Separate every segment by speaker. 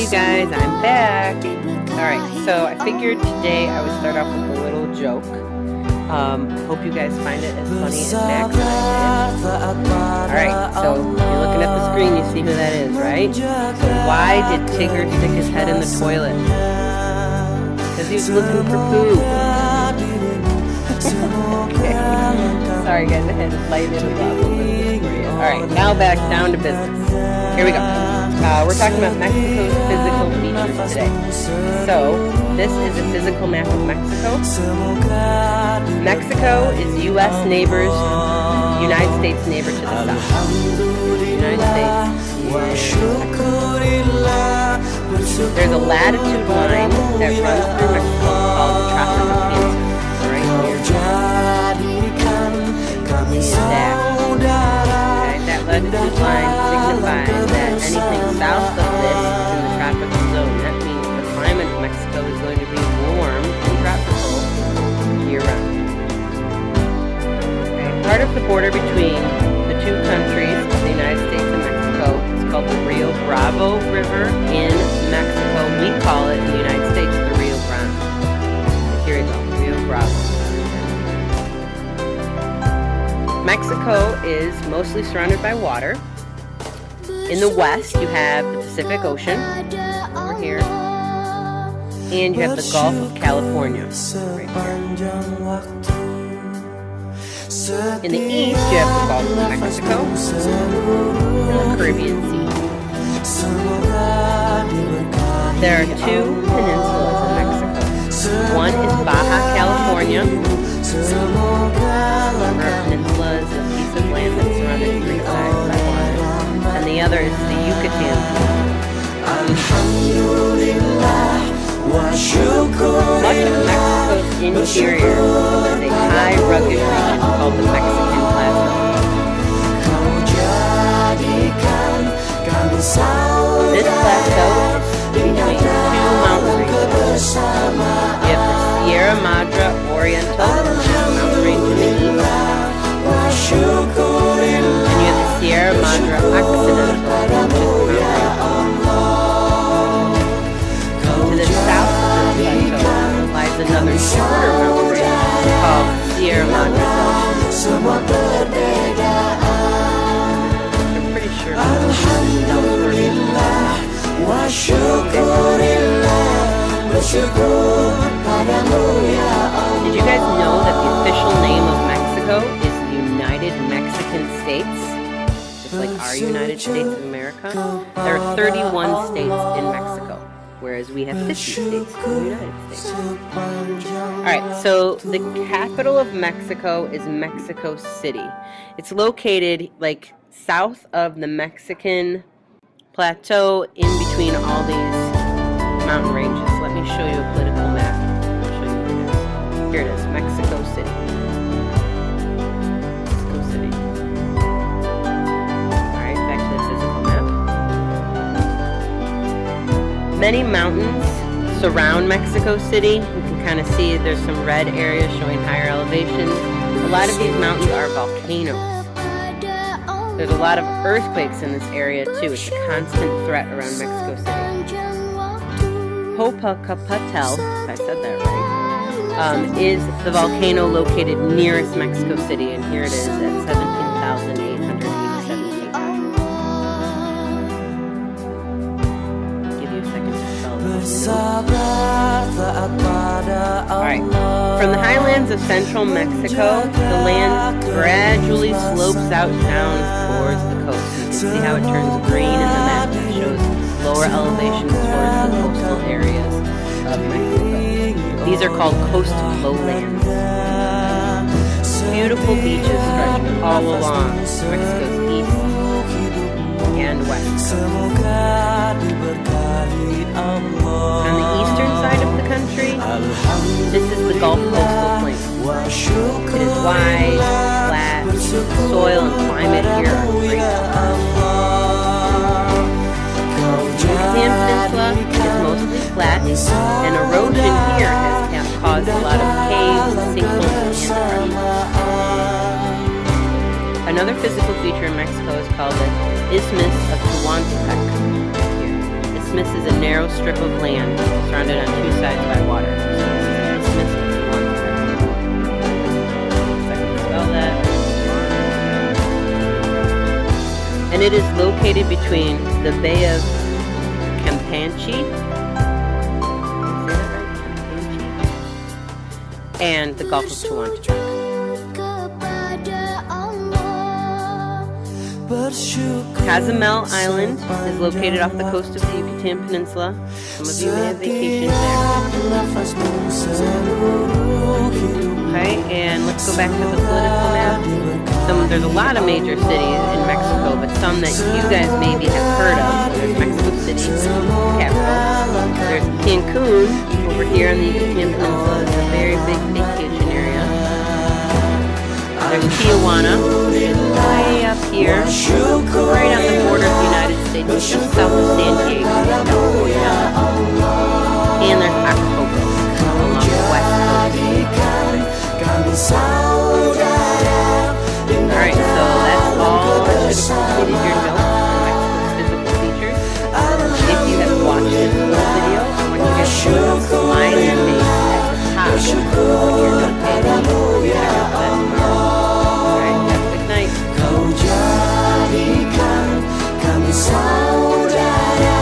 Speaker 1: Hey you guys, I'm back. Alright, so I figured today I would start off with a little joke. Hope you guys find it as funny as Max and I did. Alright, so you're looking at the screen, you see who that is, right? So why did Tigger stick his head in the toilet? Because he was looking for poo. Okay. Sorry guys, I had to lighten it up a little bit for you. Alright, now back down to business. Here we go. We're talking about Mexico's physical features today. So, this is a physical map of Mexico. Mexico is U.S. neighbors, United States neighbor to the south. United States is Mexico. There's a latitude line that runs through Mexico called the Tropic of Cancer. Right here. That. Okay, that latitude line signifies that anything south of this is in the tropical zone. That means the climate of Mexico is going to be warm and tropical year-round. Okay, part of the border between the two countries, the United States and Mexico, is called the Rio Bravo River in Mexico. We call it in the United States the Rio Grande. Here we go, Rio Bravo. Mexico is mostly surrounded by water. In the west, you have the Pacific Ocean, over here, and you have the Gulf of California, right here. In the east, you have the Gulf of Mexico and the Caribbean Sea. There are two peninsulas in Mexico. One is Baja California. Remember, a peninsula is a piece of land that's surrounded three sides by water. And the other is the Yucatan. Much of Mexico's interior is a high, rugged region called the Mexican Plateau. This plateau is between two mountain ranges. You have the Sierra Madre Oriental mountain range in the east, and you have the Sierra Madre Occidental mountain range. To the south of this plateau lies another shorter mountain range called Sierra Madre I'm pretty sure Did you guys know that the official name of Mexico is the United Mexican States? Just like our United States of America. There are 31 states in Mexico, whereas we have 50 states in the United States. Alright, so the capital of Mexico is Mexico City. It's located like south of the Mexican Plateau in between all these mountain ranges. Let me show you a political map. I'll show you where it is. Here it is, Mexico City. Mexico City. Alright, back to the physical map. Many mountains surround Mexico City. You can kind of see there's some red areas showing higher elevations. A lot of these mountains are volcanoes. There's a lot of earthquakes in this area too. It's a constant threat around Mexico City. Popocatépetl, if I said that right, is the volcano located nearest Mexico City, and here it is at 17,887 feet high. Give you a second to spell it. Alright, from the highlands of central Mexico, the land gradually slopes out down towards the coast. You can see how it turns green in the map that shows lower elevations towards the coastal areas of Mexico. These are called coastal lowlands. Beautiful beaches stretch all along Mexico's east and west coast. On the eastern side of the country, this is the Gulf Coastal Plain. It is wide, flat, soil and climate here are great. The Peninsula is mostly flat, and erosion here has caused a lot of caves, sinkholes, and depressions. Another physical feature in Mexico is called the Isthmus of Tehuantepec. Here. This
Speaker 2: isthmus is a narrow strip of land surrounded on two sides by water. So this is an isthmus if you want to I can spell that. And it is located between the Bay of Campeche, and the Gulf of Tehuantepec. Cozumel Island is located off the coast of the Yucatan Peninsula. Some of you may have vacationed there. Okay, and let's go back to the political map. There's a lot of major cities in Mexico, but some that you guys maybe have heard of. There's Mexico City, the capital. There's Cancun over here on the Yucatan Peninsula. It's a very big vacation area. There's Tijuana, which is way up here, right on the border of the United States, just south of San Diego, California. And there's Acapulco, along the west coast. Alright, so that's all. I should have completed your notes on Mexico's physical features. If you have watched this full video, I want you guys to smile your face at the top when you're done editing. Check out that tomorrow. Alright, have a good night.
Speaker 3: Kau jadikan kami saudara,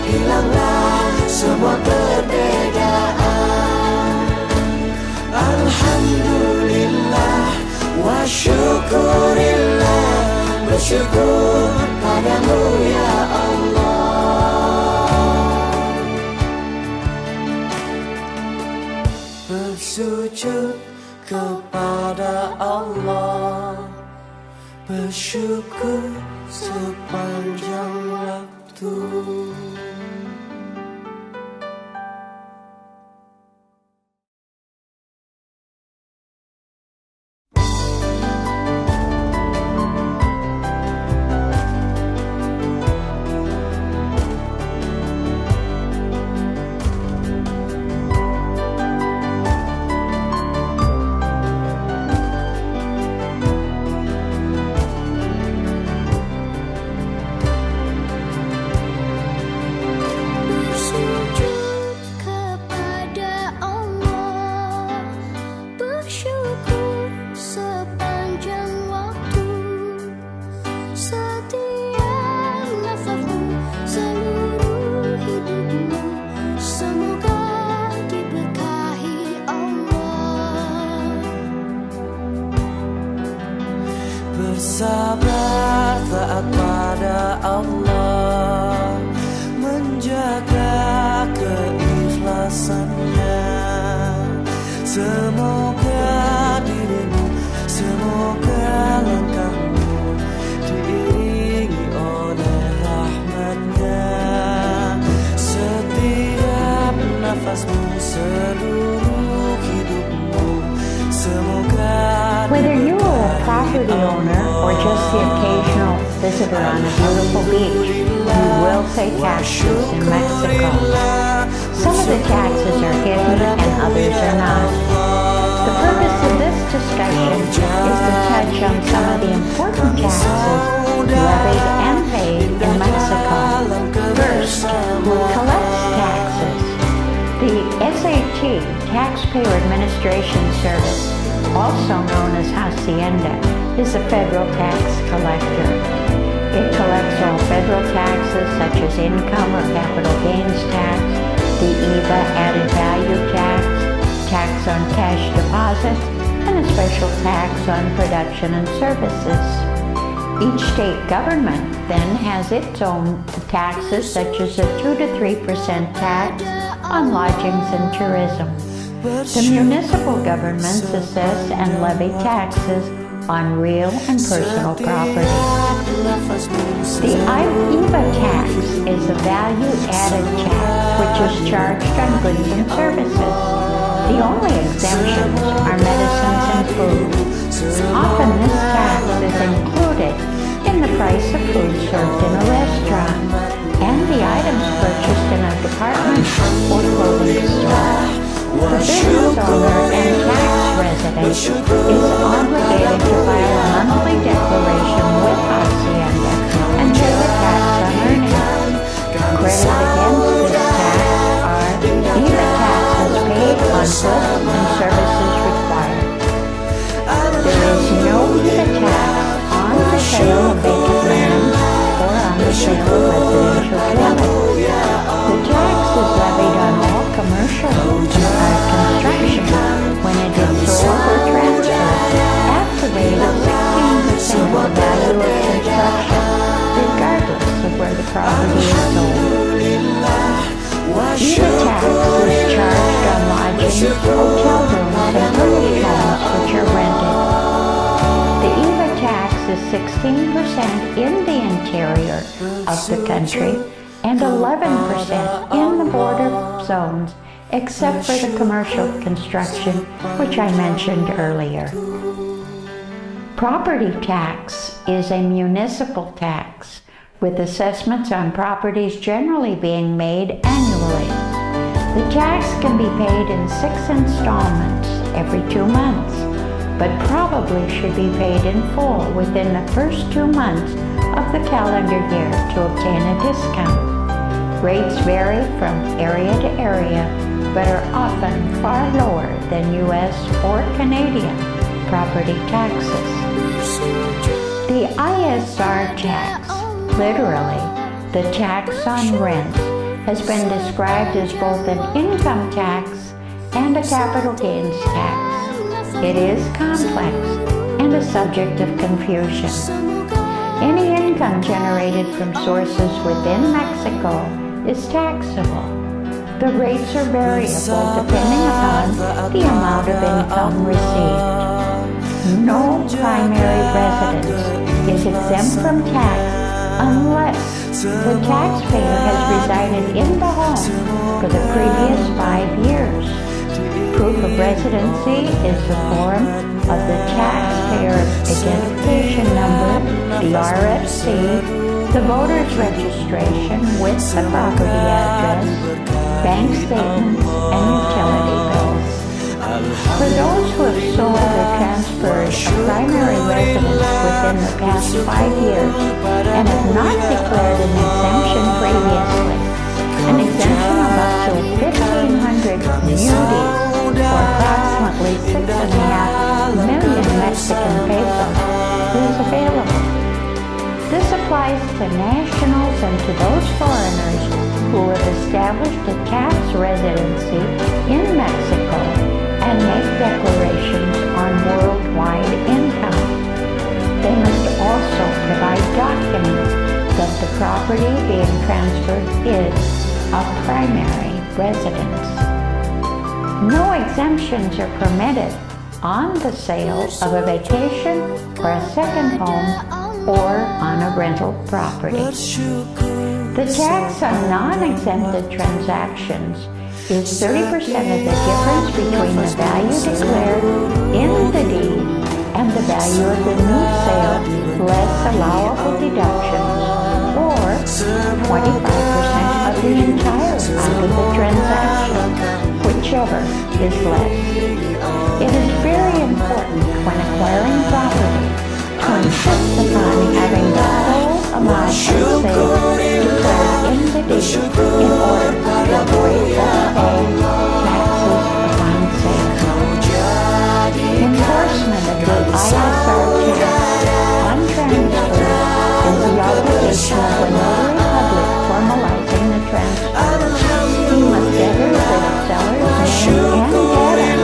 Speaker 3: hilanglah semua perbedaan. Alhamdulillah wa syukurillah, bersyukur padamu ya Allah. Bersujud kepada Allah, bersyukur sepanjang waktu. Bersabar taat pada Allah, menjaga keikhlasannya. Semoga dirimu, semoga langkahmu diiringi oleh rahmatnya. Setiap nafasmu, seluruh hidupmu, semoga.
Speaker 4: Whether you are a property owner or just the occasional visitor on a beautiful beach, you will pay taxes in Mexico. Some of the taxes are hidden and others are not. The purpose of this discussion is to touch on some of the important taxes levied and paid in Mexico. First, who collects taxes? The SAT, Taxpayer Administration Service, also known as Hacienda, is a federal tax collector. It collects all federal taxes such as income or capital gains tax, the IVA added value tax, tax on cash deposits, and a special tax on production and services. Each state government then has its own taxes such as a 2 to 3% tax on lodgings and tourism. The municipal governments assess and levy taxes on real and personal property. The IVA tax is a value-added tax which is charged on goods and services. The only exemptions are medicines and food. Often this tax is included in the price of food served in a restaurant and the items purchased in a department or clothing store. The business owner and tax resident is obligated to file a monthly declaration with Hacienda and pay the tax on earnings. Credit again is charged on lodging, hotel rooms, and furnished homes which are rented. The EVA tax is 16% in the interior of the country and 11% in the border zones, except for the commercial construction, which I mentioned earlier. Property tax is a municipal tax, with assessments on properties generally being made annually. The tax can be paid in 6 installments every 2 months, but probably should be paid in full within the first 2 months of the calendar year to obtain a discount. Rates vary from area to area, but are often far lower than U.S. or Canadian property taxes. The ISR tax, literally the tax on rent, has been described as both an income tax and a capital gains tax. It is complex and a subject of confusion. Any income generated from sources within Mexico is taxable. The rates are variable depending upon the amount of income received. No primary residence is exempt from tax unless the taxpayer has resided in the home for the previous 5 years. Proof of residency is the form of the taxpayer's identification number, the RFC, the voter's registration with the property address, bank statements, and utility bills. For those who have sold or transferred a primary residence within the past 5 years and have not declared an exemption previously, an exemption of up to 1,500 munis, or approximately 6.5 million Mexican pesos, is available. This applies to nationals and to those foreigners who have established a tax residency in Mexico and make declarations on worldwide income. They must also provide documents that the property being transferred is a primary residence. No exemptions are permitted on the sale of a vacation or a second home or on a rental property. The tax on non-exempted transactions is 30% of the difference between the value declared in the deed and the value of the new sale, less allowable deductions, or 25% of the entire amount of the transaction, whichever is less. It is very important when acquiring property to insist upon having the whole amount of sale declared in the deed in order to avoid overpaying taxes upon sale. Enforcement of the ISR tax on transfer is the obligation of the notary public formalizing the transfer. He must enter the seller's name and data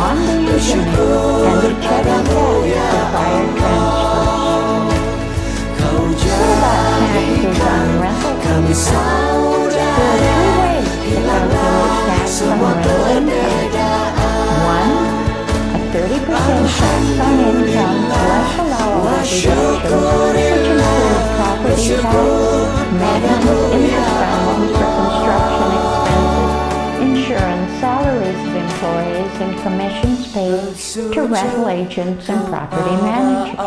Speaker 4: on the unit and the check on the prior transfer. What about taxes on rental income? There are 2 ways to calculate tax on rental income. 1, a 30% tax on income less allowable deductions, which include property tax, maintenance, interest on loans for construction expenses, insurance, salaries of employees, and commissions paid to rental agents and property managers.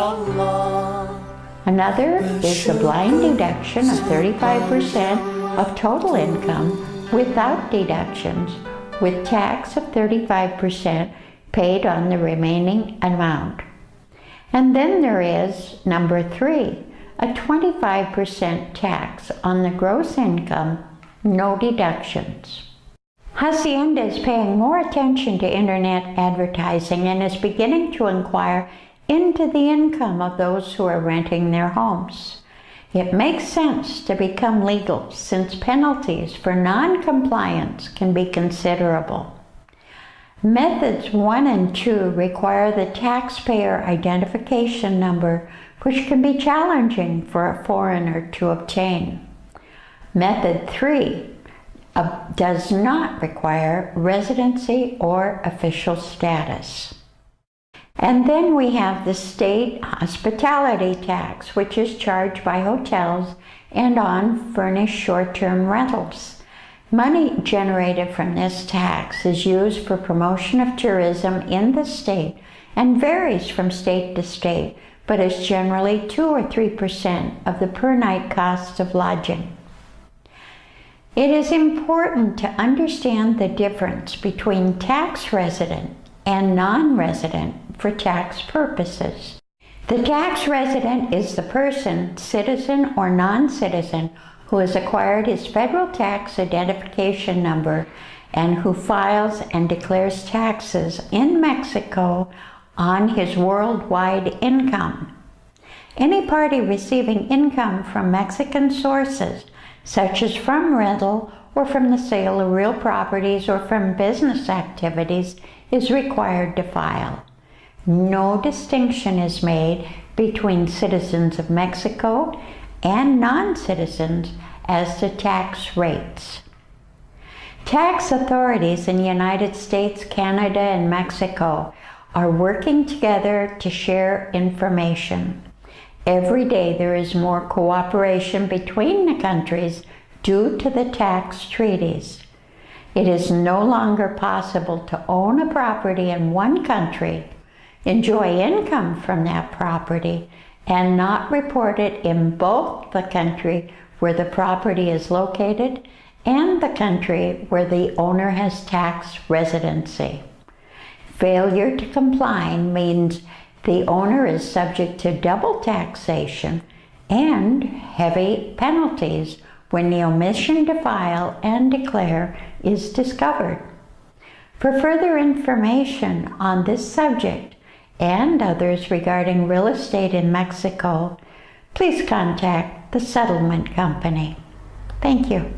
Speaker 4: Another is the blind deduction of 35% of total income without deductions, with tax of 35% paid on the remaining amount. And then there is number 3, a 25% tax on the gross income, no deductions. Hacienda is paying more attention to internet advertising and is beginning to inquire into the income of those who are renting their homes. It makes sense to become legal since penalties for non-compliance can be considerable. Methods 1 and 2 require the taxpayer identification number, which can be challenging for a foreigner to obtain. Method 3 does not require residency or official status. And then we have the state hospitality tax, which is charged by hotels and on furnished short-term rentals. Money generated from this tax is used for promotion of tourism in the state and varies from state to state, but is generally 2 or 3% of the per-night cost of lodging. It is important to understand the difference between tax resident and non-resident for tax purposes. The tax resident is the person, citizen or non-citizen, who has acquired his federal tax identification number and who files and declares taxes in Mexico on his worldwide income. Any party receiving income from Mexican sources, such as from rental or from the sale of real properties or from business activities, is required to file. No distinction is made between citizens of Mexico and non-citizens as to tax rates. Tax authorities in the United States, Canada, and Mexico are working together to share information. Every day there is more cooperation between the countries due to the tax treaties. It is no longer possible to own a property in one country, enjoy income from that property, and not report it in both the country where the property is located and the country where the owner has tax residency. Failure to comply means the owner is subject to double taxation and heavy penalties when the omission to file and declare is discovered. For further information on this subject and others regarding real estate in Mexico, please contact the Settlement Company. Thank you.